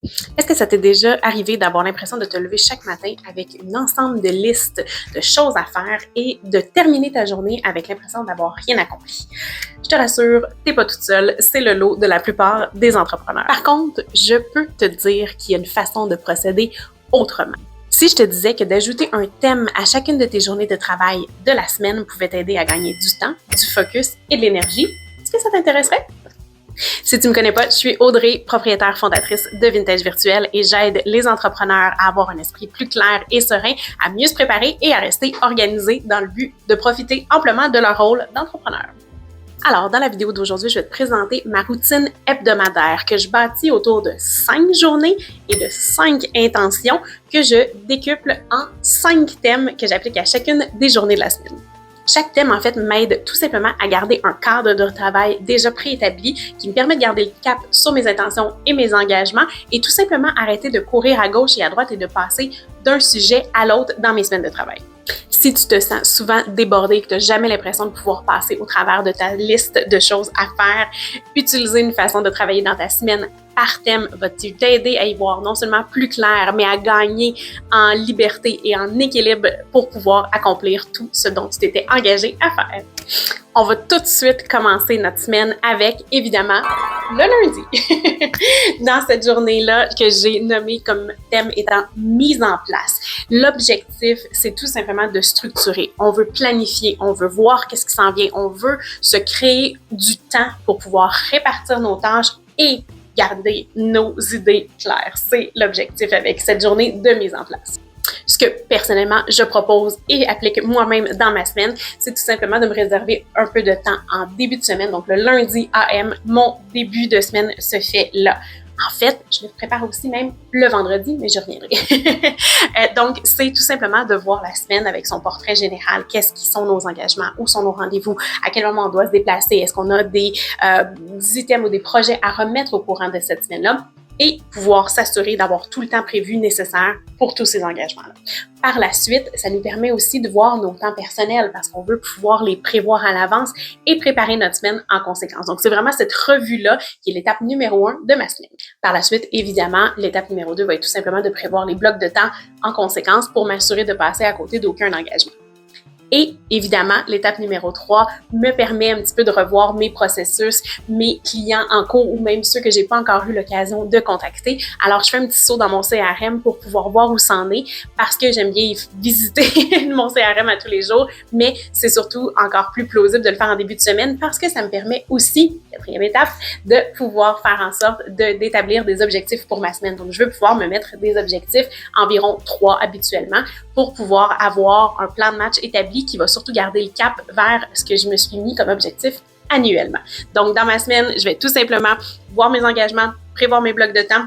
Est-ce que ça t'est déjà arrivé d'avoir l'impression de te lever chaque matin avec une ensemble de listes de choses à faire et de terminer ta journée avec l'impression d'avoir rien accompli? Je te rassure, t'es pas toute seule, c'est le lot de la plupart des entrepreneurs. Par contre, je peux te dire qu'il y a une façon de procéder autrement. Si je te disais que d'ajouter un thème à chacune de tes journées de travail de la semaine pouvait t'aider à gagner du temps, du focus et de l'énergie, est-ce que ça t'intéresserait? Si tu me connais pas, je suis Audrey, propriétaire fondatrice de Vintage Virtuel et j'aide les entrepreneurs à avoir un esprit plus clair et serein, à mieux se préparer et à rester organisés dans le but de profiter amplement de leur rôle d'entrepreneur. Alors, dans la vidéo d'aujourd'hui, je vais te présenter ma routine hebdomadaire que je bâtis autour de 5 journées et de 5 intentions que je décuple en 5 thèmes que j'applique à chacune des journées de la semaine. Chaque thème, en fait, m'aide tout simplement à garder un cadre de travail déjà préétabli qui me permet de garder le cap sur mes intentions et mes engagements et tout simplement arrêter de courir à gauche et à droite et de passer d'un sujet à l'autre dans mes semaines de travail. Si tu te sens souvent débordé et que tu n'as jamais l'impression de pouvoir passer au travers de ta liste de choses à faire, utiliser une façon de travailler dans ta semaine par thème va t'aider à y voir non seulement plus clair, mais à gagner en liberté et en équilibre pour pouvoir accomplir tout ce dont tu t'étais engagé à faire. On va tout de suite commencer notre semaine avec, évidemment, le lundi. Dans cette journée-là que j'ai nommée comme thème étant mise en place. L'objectif, c'est tout simplement de structurer. On veut planifier, on veut voir qu'est-ce qui s'en vient, on veut se créer du temps pour pouvoir répartir nos tâches et garder nos idées claires. C'est l'objectif avec cette journée de mise en place. Ce que personnellement je propose et applique moi-même dans ma semaine, c'est tout simplement de me réserver un peu de temps en début de semaine. Donc le lundi AM, mon début de semaine se fait là. En fait, je le prépare aussi même le vendredi, mais je reviendrai. Donc, c'est tout simplement de voir la semaine avec son portrait général. Qu'est-ce qui sont nos engagements? Où sont nos rendez-vous? À quel moment on doit se déplacer? Est-ce qu'on a des items ou des projets à remettre au courant de cette semaine-là? Et pouvoir s'assurer d'avoir tout le temps prévu nécessaire pour tous ces engagements-là. Par la suite, ça nous permet aussi de voir nos temps personnels parce qu'on veut pouvoir les prévoir à l'avance et préparer notre semaine en conséquence. Donc, c'est vraiment cette revue-là qui est l'étape numéro 1 de ma semaine. Par la suite, évidemment, l'étape numéro 2 va être tout simplement de prévoir les blocs de temps en conséquence pour m'assurer de passer à côté d'aucun engagement. Et évidemment, l'étape numéro 3 me permet un petit peu de revoir mes processus, mes clients en cours ou même ceux que j'ai pas encore eu l'occasion de contacter. Alors, je fais un petit saut dans mon CRM pour pouvoir voir où ça en est parce que j'aime bien visiter mon CRM à tous les jours, mais c'est surtout encore plus plausible de le faire en début de semaine parce que ça me permet aussi, quatrième étape, de pouvoir faire en sorte d'établir des objectifs pour ma semaine. Donc, je veux pouvoir me mettre des objectifs, environ 3 habituellement, pour pouvoir avoir un plan de match établi qui va surtout garder le cap vers ce que je me suis mis comme objectif annuellement. Donc, dans ma semaine, je vais tout simplement voir mes engagements, prévoir mes blocs de temps,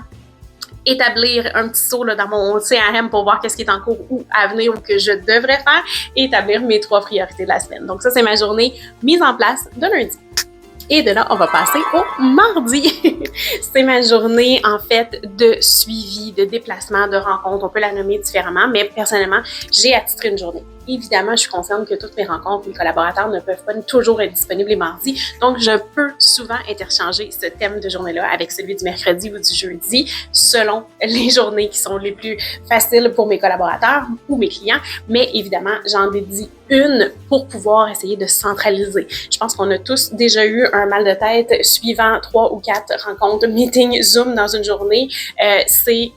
établir un petit saut là, dans mon CRM pour voir qu'est-ce qui est en cours ou à venir ou que je devrais faire et établir mes 3 priorités de la semaine. Donc, ça, c'est ma journée mise en place de lundi. Et de là, on va passer au mardi. C'est ma journée, en fait, de suivi, de déplacement, de rencontre. On peut la nommer différemment, mais personnellement, j'ai attitré une journée. Évidemment, je suis consciente que toutes mes rencontres, mes collaborateurs ne peuvent pas toujours être disponibles les mardis. Donc, je peux souvent interchanger ce thème de journée-là avec celui du mercredi ou du jeudi, selon les journées qui sont les plus faciles pour mes collaborateurs ou mes clients. Mais évidemment, j'en dédie une pour pouvoir essayer de centraliser. Je pense qu'on a tous déjà eu un mal de tête suivant 3 ou 4 rencontres, meetings, Zoom dans une journée. C'est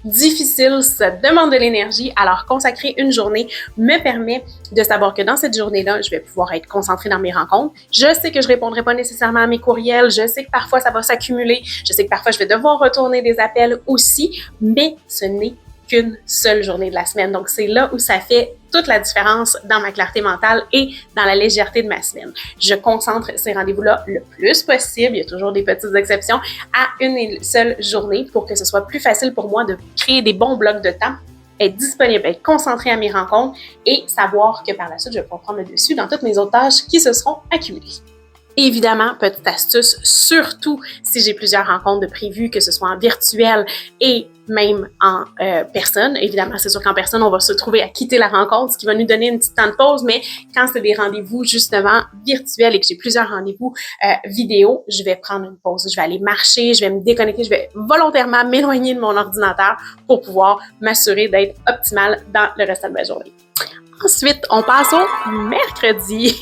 difficile, ça demande de l'énergie, alors consacrer une journée me permet de savoir que dans cette journée-là, je vais pouvoir être concentrée dans mes rencontres. Je sais que je répondrai pas nécessairement à mes courriels, je sais que parfois ça va s'accumuler, je sais que parfois je vais devoir retourner des appels aussi, mais ce n'est qu'une seule journée de la semaine. Donc, c'est là où ça fait toute la différence dans ma clarté mentale et dans la légèreté de ma semaine. Je concentre ces rendez-vous-là le plus possible, il y a toujours des petites exceptions, à une seule journée pour que ce soit plus facile pour moi de créer des bons blocs de temps, être disponible, être concentré à mes rencontres et savoir que par la suite, je vais pouvoir prendre le dessus dans toutes mes autres tâches qui se seront accumulées. Évidemment, petite astuce, surtout si j'ai plusieurs rencontres de prévues, que ce soit en virtuel et même en personne. Évidemment, c'est sûr qu'en personne, on va se trouver à quitter la rencontre, ce qui va nous donner une petite temps de pause, mais quand c'est des rendez-vous justement virtuels et que j'ai plusieurs rendez-vous vidéo, je vais prendre une pause, je vais aller marcher, je vais me déconnecter, je vais volontairement m'éloigner de mon ordinateur pour pouvoir m'assurer d'être optimale dans le reste de ma journée. Ensuite, on passe au mercredi.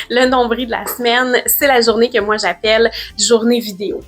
Le nombril de la semaine, c'est la journée que moi j'appelle journée vidéo.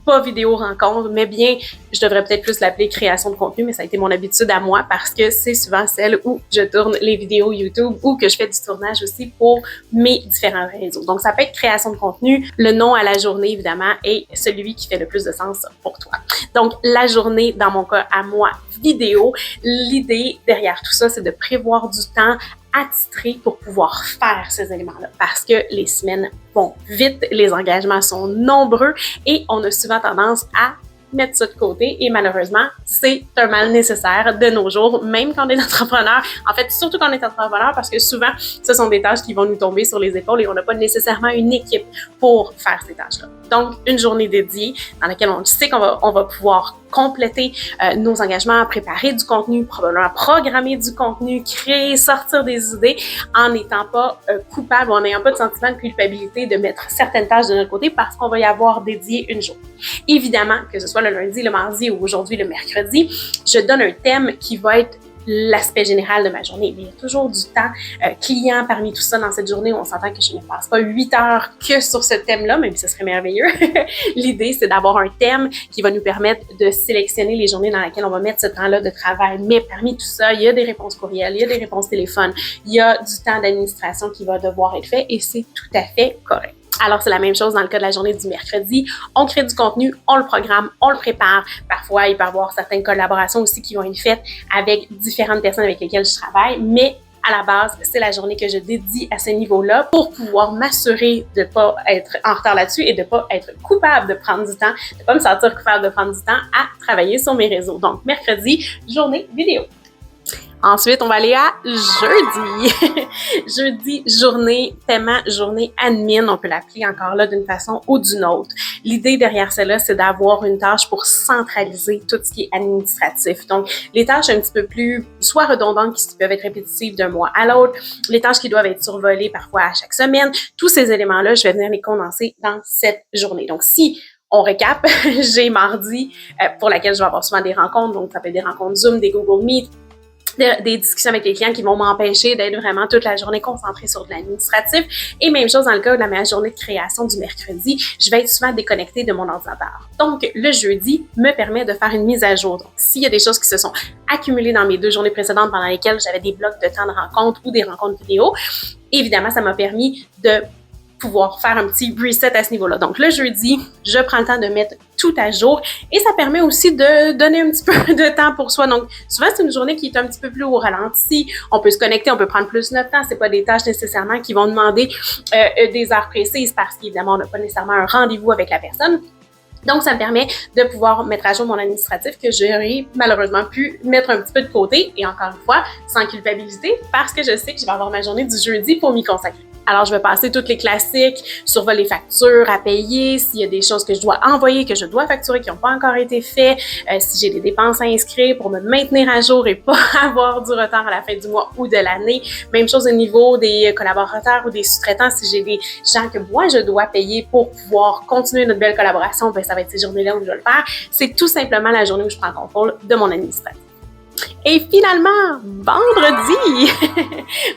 Pas vidéo rencontre, mais bien, je devrais peut-être plus l'appeler création de contenu, mais ça a été mon habitude à moi parce que c'est souvent celle où je tourne les vidéos YouTube ou que je fais du tournage aussi pour mes différents réseaux. Donc, ça peut être création de contenu. Le nom à la journée, évidemment, est celui qui fait le plus de sens pour toi. Donc, la journée, dans mon cas, à moi, vidéo. L'idée derrière tout ça, c'est de prévoir du temps attitré pour pouvoir faire ces éléments-là parce que les semaines vont vite, les engagements sont nombreux et on a souvent tendance à mettre ça de côté et malheureusement, c'est un mal nécessaire de nos jours, même quand on est entrepreneur. En fait, surtout quand on est entrepreneur parce que souvent, ce sont des tâches qui vont nous tomber sur les épaules et on n'a pas nécessairement une équipe pour faire ces tâches-là. Donc, une journée dédiée dans laquelle on sait qu'on va pouvoir compléter nos engagements, préparer du contenu, probablement programmer du contenu, créer, sortir des idées en n'étant pas coupable, en n'ayant pas de sentiment de culpabilité de mettre certaines tâches de notre côté parce qu'on va y avoir dédié une journée. Évidemment, que ce soit le lundi, le mardi ou aujourd'hui le mercredi, je donne un thème qui va être l'aspect général de ma journée. Mais il y a toujours du temps client parmi tout ça dans cette journée où on s'entend que je ne passe pas 8 heures que sur ce thème-là, même si ce serait merveilleux. L'idée, c'est d'avoir un thème qui va nous permettre de sélectionner les journées dans lesquelles on va mettre ce temps-là de travail. Mais parmi tout ça, il y a des réponses courriels, il y a des réponses téléphone, il y a du temps d'administration qui va devoir être fait et c'est tout à fait correct. Alors, c'est la même chose dans le cas de la journée du mercredi. On crée du contenu, on le programme, on le prépare. Parfois, il peut y avoir certaines collaborations aussi qui vont être faites avec différentes personnes avec lesquelles je travaille, mais à la base, c'est la journée que je dédie à ce niveau-là pour pouvoir m'assurer de ne pas être en retard là-dessus et de ne pas être coupable de prendre du temps, de ne pas me sentir coupable de prendre du temps à travailler sur mes réseaux. Donc, mercredi, journée vidéo. Ensuite, on va aller à jeudi. Jeudi, journée paiement, journée admin, on peut l'appeler encore là d'une façon ou d'une autre. L'idée derrière cela, c'est d'avoir une tâche pour centraliser tout ce qui est administratif. Donc, les tâches un petit peu plus, soit redondantes, qui peuvent être répétitives d'un mois à l'autre, les tâches qui doivent être survolées parfois à chaque semaine, tous ces éléments-là, je vais venir les condenser dans cette journée. Donc, si on récap, j'ai mardi pour laquelle je vais avoir souvent des rencontres, donc ça peut être des rencontres Zoom, des Google Meet, des discussions avec les clients qui vont m'empêcher d'être vraiment toute la journée concentrée sur de l'administratif. Et même chose dans le cas de ma journée de création du mercredi, je vais être souvent déconnectée de mon ordinateur. Donc, le jeudi me permet de faire une mise à jour. Donc, s'il y a des choses qui se sont accumulées dans mes 2 journées précédentes pendant lesquelles j'avais des blocs de temps de rencontre ou des rencontres vidéo, évidemment, ça m'a permis de pouvoir faire un petit reset à ce niveau-là. Donc, le jeudi, je prends le temps de mettre tout à jour et ça permet aussi de donner un petit peu de temps pour soi. Donc, souvent, c'est une journée qui est un petit peu plus au ralenti. On peut se connecter, on peut prendre plus notre temps. C'est pas des tâches nécessairement qui vont demander des heures précises parce qu'évidemment, on n'a pas nécessairement un rendez-vous avec la personne. Donc, ça me permet de pouvoir mettre à jour mon administratif que j'aurais malheureusement pu mettre un petit peu de côté et encore une fois, sans culpabilité parce que je sais que je vais avoir ma journée du jeudi pour m'y consacrer. Alors, je vais passer toutes les classiques, survoler les factures à payer, s'il y a des choses que je dois envoyer, que je dois facturer, qui n'ont pas encore été faites, si j'ai des dépenses à inscrire pour me maintenir à jour et pas avoir du retard à la fin du mois ou de l'année. Même chose au niveau des collaborateurs ou des sous-traitants, si j'ai des gens que moi, je dois payer pour pouvoir continuer notre belle collaboration, ben ça va être ces journées-là où je vais le faire. C'est tout simplement la journée où je prends contrôle de mon administratif. Et finalement, vendredi,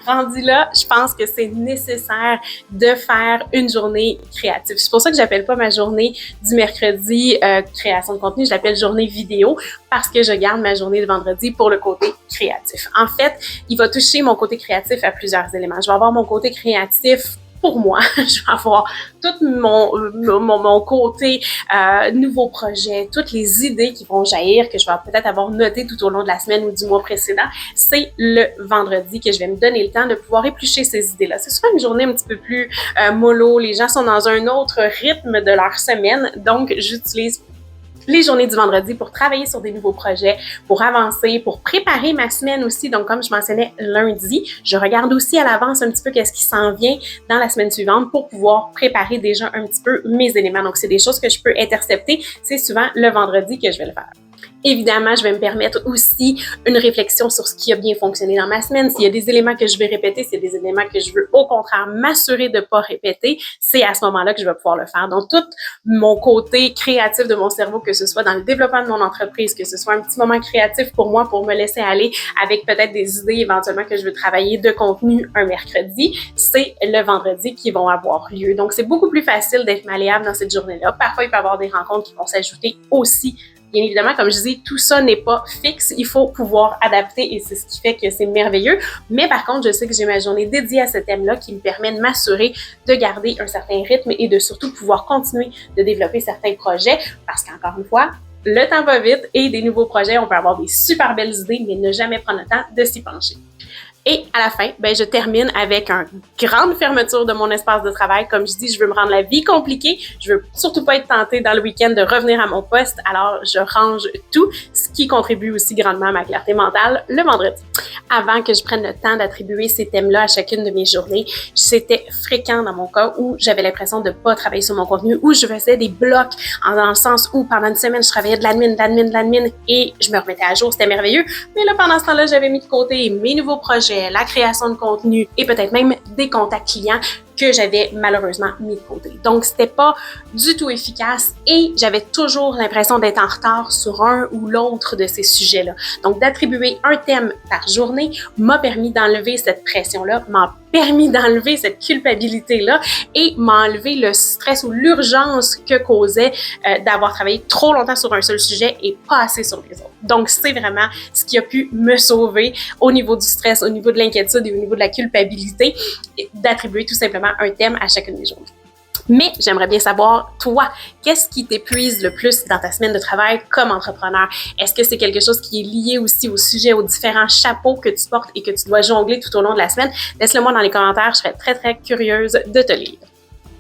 rendu là, je pense que c'est nécessaire de faire une journée créative. C'est pour ça que j'appelle pas ma journée du mercredi création de contenu, je l'appelle journée vidéo parce que je garde ma journée de vendredi pour le côté créatif. En fait, il va toucher mon côté créatif à plusieurs éléments. Je vais avoir mon côté créatif pour moi, je vais avoir tout mon côté nouveau projet, toutes les idées qui vont jaillir, que je vais peut-être avoir notées tout au long de la semaine ou du mois précédent. C'est le vendredi que je vais me donner le temps de pouvoir éplucher ces idées-là. C'est souvent une journée un petit peu plus mollo, les gens sont dans un autre rythme de leur semaine, donc j'utilise les journées du vendredi pour travailler sur des nouveaux projets, pour avancer, pour préparer ma semaine aussi. Donc, comme je mentionnais lundi, je regarde aussi à l'avance un petit peu qu'est-ce qui s'en vient dans la semaine suivante pour pouvoir préparer déjà un petit peu mes éléments. Donc, c'est des choses que je peux intercepter. C'est souvent le vendredi que je vais le faire. Évidemment, je vais me permettre aussi une réflexion sur ce qui a bien fonctionné dans ma semaine. S'il y a des éléments que je veux répéter, s'il y a des éléments que je veux au contraire m'assurer de ne pas répéter, c'est à ce moment-là que je vais pouvoir le faire. Donc, tout mon côté créatif de mon cerveau, que ce soit dans le développement de mon entreprise, que ce soit un petit moment créatif pour moi, pour me laisser aller avec peut-être des idées éventuellement que je veux travailler de contenu un mercredi, c'est le vendredi qui vont avoir lieu. Donc, c'est beaucoup plus facile d'être malléable dans cette journée-là. Parfois, il peut y avoir des rencontres qui vont s'ajouter aussi. Bien évidemment, comme je dis, tout ça n'est pas fixe. Il faut pouvoir adapter et c'est ce qui fait que c'est merveilleux. Mais par contre, je sais que j'ai ma journée dédiée à ce thème-là qui me permet de m'assurer de garder un certain rythme et de surtout pouvoir continuer de développer certains projets parce qu'encore une fois, le temps va vite et des nouveaux projets, on peut avoir des super belles idées, mais ne jamais prendre le temps de s'y pencher. Et à la fin, je termine avec une grande fermeture de mon espace de travail. Comme je dis, je veux me rendre la vie compliquée. Je veux surtout pas être tentée dans le week-end de revenir à mon poste. Alors, je range tout, ce qui contribue aussi grandement à ma clarté mentale le vendredi. Avant que je prenne le temps d'attribuer ces thèmes-là à chacune de mes journées, c'était fréquent dans mon cas où j'avais l'impression de pas travailler sur mon contenu, où je faisais des blocs dans le sens où pendant une semaine, je travaillais de l'admin et je me remettais à jour. C'était merveilleux. Mais là, pendant ce temps-là, j'avais mis de côté mes nouveaux projets, la création de contenu et peut-être même des contacts clients que j'avais malheureusement mis de côté. Donc, c'était pas du tout efficace et j'avais toujours l'impression d'être en retard sur un ou l'autre de ces sujets-là. Donc, d'attribuer un thème par journée m'a permis d'enlever cette pression-là, m'a permis d'enlever cette culpabilité-là et m'a enlevé le stress ou l'urgence que causait d'avoir travaillé trop longtemps sur un seul sujet et pas assez sur les autres. Donc, c'est vraiment ce qui a pu me sauver au niveau du stress, au niveau de l'inquiétude et au niveau de la culpabilité, d'attribuer tout simplement un thème à chacune des journées. Mais j'aimerais bien savoir, toi, qu'est-ce qui t'épuise le plus dans ta semaine de travail comme entrepreneur? Est-ce que c'est quelque chose qui est lié aussi au sujet, aux différents chapeaux que tu portes et que tu dois jongler tout au long de la semaine? Laisse-le moi dans les commentaires, je serais très, très curieuse de te lire.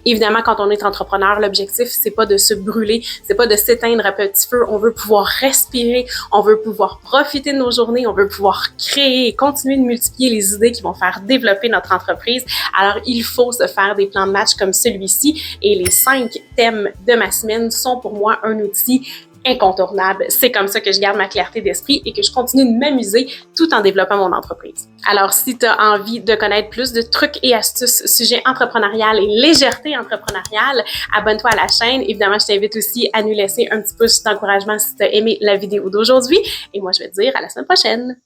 Évidemment, quand on est entrepreneur, l'objectif, c'est pas de se brûler, c'est pas de s'éteindre à petit feu. On veut pouvoir respirer, on veut pouvoir profiter de nos journées, on veut pouvoir créer et continuer de multiplier les idées qui vont faire développer notre entreprise. Alors, il faut se faire des plans de match comme celui-ci et les 5 thèmes de ma semaine sont pour moi un outil incontournable. C'est comme ça que je garde ma clarté d'esprit et que je continue de m'amuser tout en développant mon entreprise. Alors, si tu as envie de connaître plus de trucs et astuces sujet entrepreneurial et légèreté entrepreneuriale, abonne-toi à la chaîne. Évidemment, je t'invite aussi à nous laisser un petit pouce d'encouragement si tu as aimé la vidéo d'aujourd'hui. Et moi, je vais te dire à la semaine prochaine.